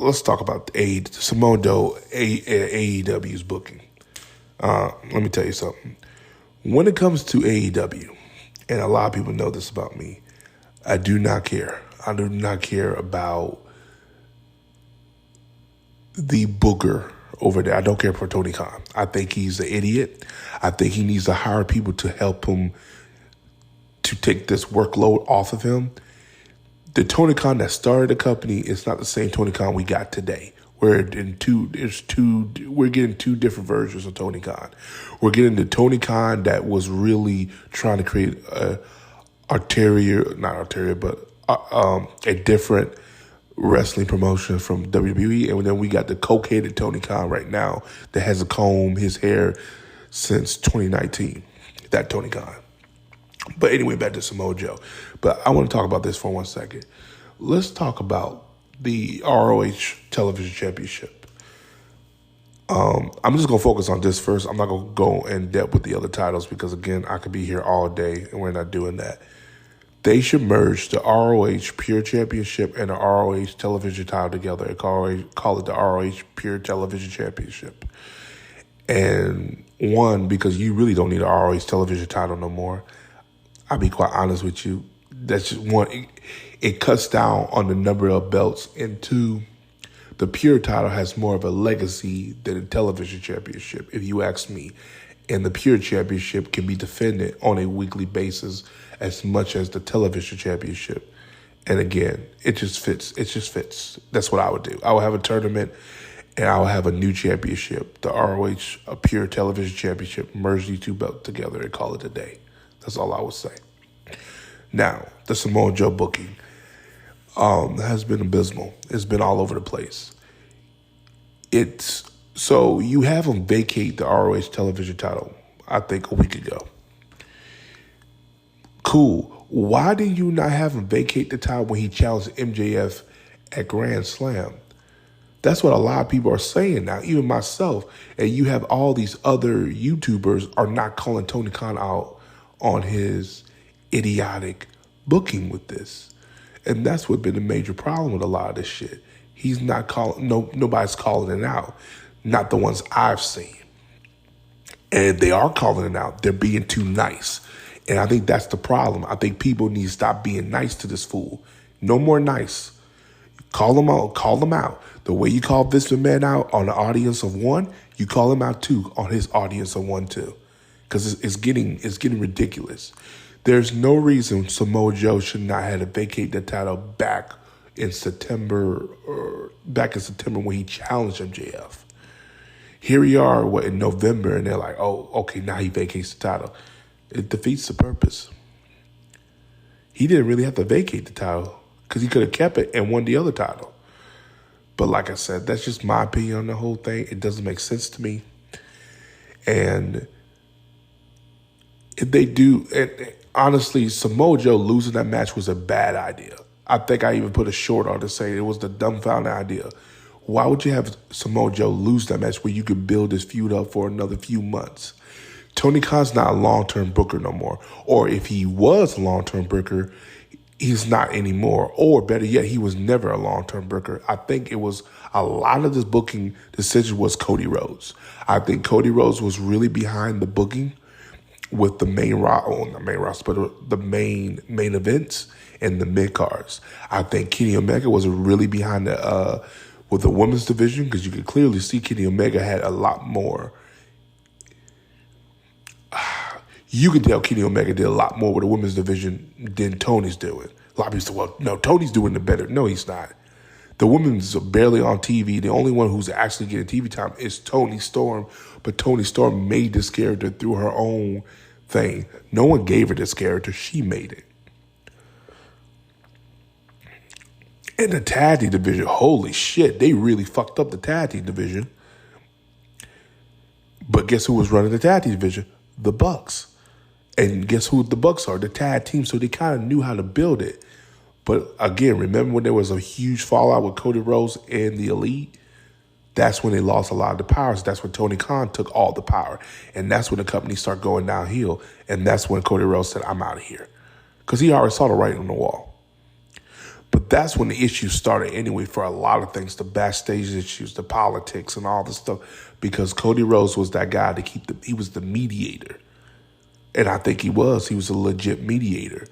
Let's talk about Samoa Joe AEW's booking. Let me tell you something. When it comes to AEW, and a lot of people know this about me, I do not care. I do not care about the booker over there. I don't care for Tony Khan. I think he's an idiot. I think he needs to hire people to help him to take this workload off of him. The Tony Khan that started the company is not the same Tony Khan we got today. We're getting two different versions of Tony Khan. We're getting the Tony Khan that was really trying to create a different wrestling promotion from WWE, and then we got the coke-headed Tony Khan right now that hasn't combed his hair since 2019. That Tony Khan. But anyway, back to Samoa Joe. But I want to talk about this for 1 second. Let's talk about the ROH Television Championship. I'm just going to focus on this first. I'm not going to go in depth with the other titles because, again, I could be here all day, and we're not doing that. They should merge the ROH Pure Championship and the ROH Television title together and call it the ROH Pure Television Championship. And one, because you really don't need an ROH Television title no more. I'll be quite honest with you. That's just one. It cuts down on the number of belts. And two, the Pure title has more of a legacy than the Television Championship, if you ask me. And the Pure Championship can be defended on a weekly basis as much as the Television Championship. And again, it just fits. It just fits. That's what I would do. I would have a tournament and I would have a new championship, the ROH Pure Television Championship, merge these two belts together and call it a day. That's all I would say. Now, the Samoa Joe booking has been abysmal. It's been all over the place. So you have him vacate the ROH television title, I think, a week ago. Cool. Why did you not have him vacate the title when he challenged MJF at Grand Slam? That's what a lot of people are saying now, even myself. And you have all these other YouTubers are not calling Tony Khan out on his idiotic booking with this. And that's what's been a major problem with a lot of this shit. He's not calling, nobody's calling it out. Not the ones I've seen. And they are calling it out. They're being too nice. And I think that's the problem. I think people need to stop being nice to this fool. No more nice. Call them out. Call them out. The way you call Vince McMahon out on the audience of one, you call him out too on his audience of one too. Because it's getting ridiculous. There's no reason Samoa Joe should not have to vacate the title back in September when he challenged MJF. Here we are, in November, and they're like, oh, okay, now he vacates the title. It defeats the purpose. He didn't really have to vacate the title because he could have kept it and won the other title. But like I said, that's just my opinion on the whole thing. It doesn't make sense to me. And if they do, and honestly, Samoa Joe losing that match was a bad idea. I think I even put a short on to say it was the dumbfounded idea. Why would you have Samoa Joe lose that match where you could build this feud up for another few months? Tony Khan's not a long-term booker no more. Or if he was a long-term booker, he's not anymore. Or better yet, he was never a long-term booker. I think it was a lot of this booking decision was Cody Rhodes. I think Cody Rhodes was really behind the booking with the main the main events and the mid cards. I think Kenny Omega was really behind with the women's division because you could clearly see Kenny Omega had a lot more. You could tell Kenny Omega did a lot more with the women's division than Tony's doing. A lot of people say, well, no, Tony's doing it better. No, he's not. The women's are barely on TV. The only one who's actually getting TV time is Toni Storm. But Toni Storm made this character through her own thing. No one gave her this character. She made it. And the tag team division, holy shit, they really fucked up the tag team division. But guess who was running the tag team division? The Bucks. And guess who the Bucks are? The tag team. So they kind of knew how to build it. But again, remember when there was a huge fallout with Cody Rhodes and the Elite? That's when they lost a lot of the powers. That's when Tony Khan took all the power. And that's when the company started going downhill. And that's when Cody Rhodes said, I'm out of here. Because he already saw the writing on the wall. But that's when the issues started anyway for a lot of things, the backstage issues, the politics and all this stuff. Because Cody Rhodes was that guy he was the mediator. And I think he was a legit mediator.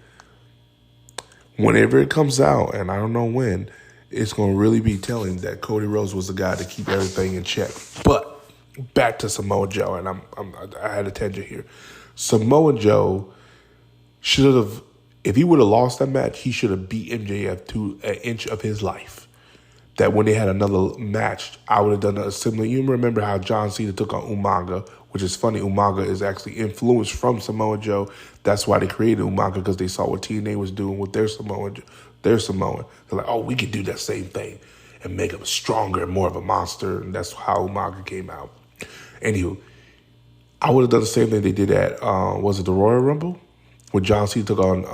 Whenever it comes out, and I don't know when, it's going to really be telling that Cody Rhodes was the guy to keep everything in check. But back to Samoa Joe, and I had a tangent here. Samoa Joe should have, if he would have lost that match, he should have beat MJF to an inch of his life. That when they had another match, I would have done a similar. You remember how John Cena took on Umaga, which is funny. Umaga is actually influenced from Samoa Joe. That's why they created Umaga, because they saw what TNA was doing with their Samoan. They're like, oh, we could do that same thing and make him stronger and more of a monster. And that's how Umaga came out. Anywho, I would have done the same thing they did at, was it the Royal Rumble? When John Cena took on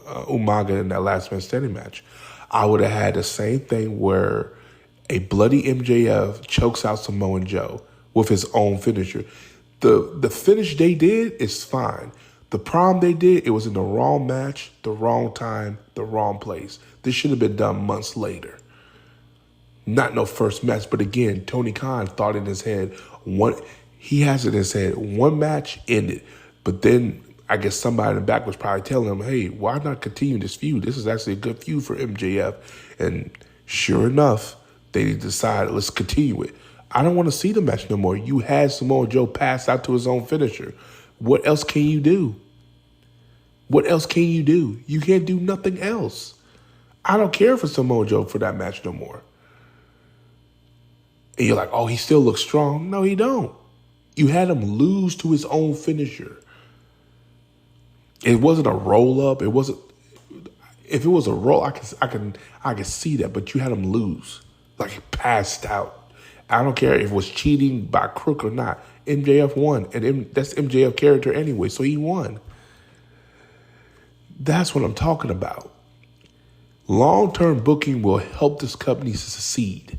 Umaga in that last man standing match. I would have had the same thing where a bloody MJF chokes out Samoa Joe with his own finisher. The finish they did is fine. The problem they did, it was in the wrong match, the wrong time, the wrong place. This should have been done months later. Not no first match, but again, Tony Khan thought in his head, he has it in his head, one match ended. But then I guess somebody in the back was probably telling him, hey, why not continue this feud? This is actually a good feud for MJF. And sure enough, they decided, let's continue it. I don't want to see the match no more. You had Samoa Joe pass out to his own finisher. What else can you do? What else can you do? You can't do nothing else. I don't care for Samoa Joe for that match no more. And you're like, oh, he still looks strong. No, he don't. You had him lose to his own finisher. It wasn't a roll up. It wasn't. If it was a roll, I can see that. But you had him lose, like he passed out. I don't care if it was cheating by crook or not. MJF won, and that's MJF character anyway, so he won. That's what I'm talking about. Long-term booking will help this company succeed.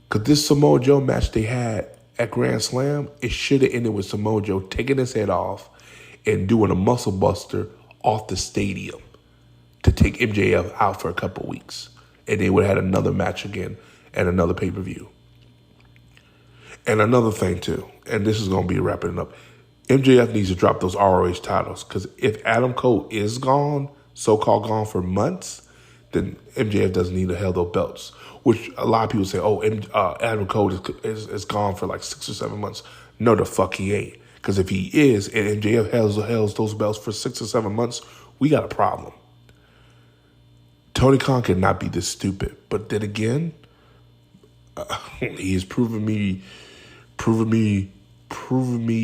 Because this Samoa Joe match they had at Grand Slam, it should have ended with Samoa Joe taking his head off and doing a muscle buster off the stadium to take MJF out for a couple weeks. And they would have had another match again at another pay-per-view. And another thing, too, and this is going to be wrapping it up, MJF needs to drop those ROH titles, because if Adam Cole is gone, so-called gone for months, then MJF doesn't need to hold those belts, which a lot of people say, oh, Adam Cole is gone for like 6 or 7 months. No, the fuck he ain't. Because if he is, and MJF holds those belts for 6 or 7 months, we got a problem. Tony Khan cannot be this stupid. But then again, he has proven me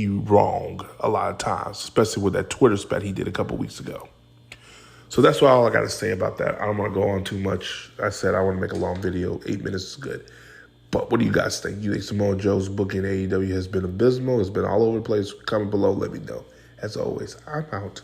wrong a lot of times, especially with that Twitter spat he did a couple weeks ago. So that's all I got to say about that. I don't want to go on too much. I said I want to make a long video. 8 minutes is good. But what do you guys think? You think Samoa Joe's booking AEW has been abysmal? It's been all over the place? Comment below. Let me know. As always, I'm out.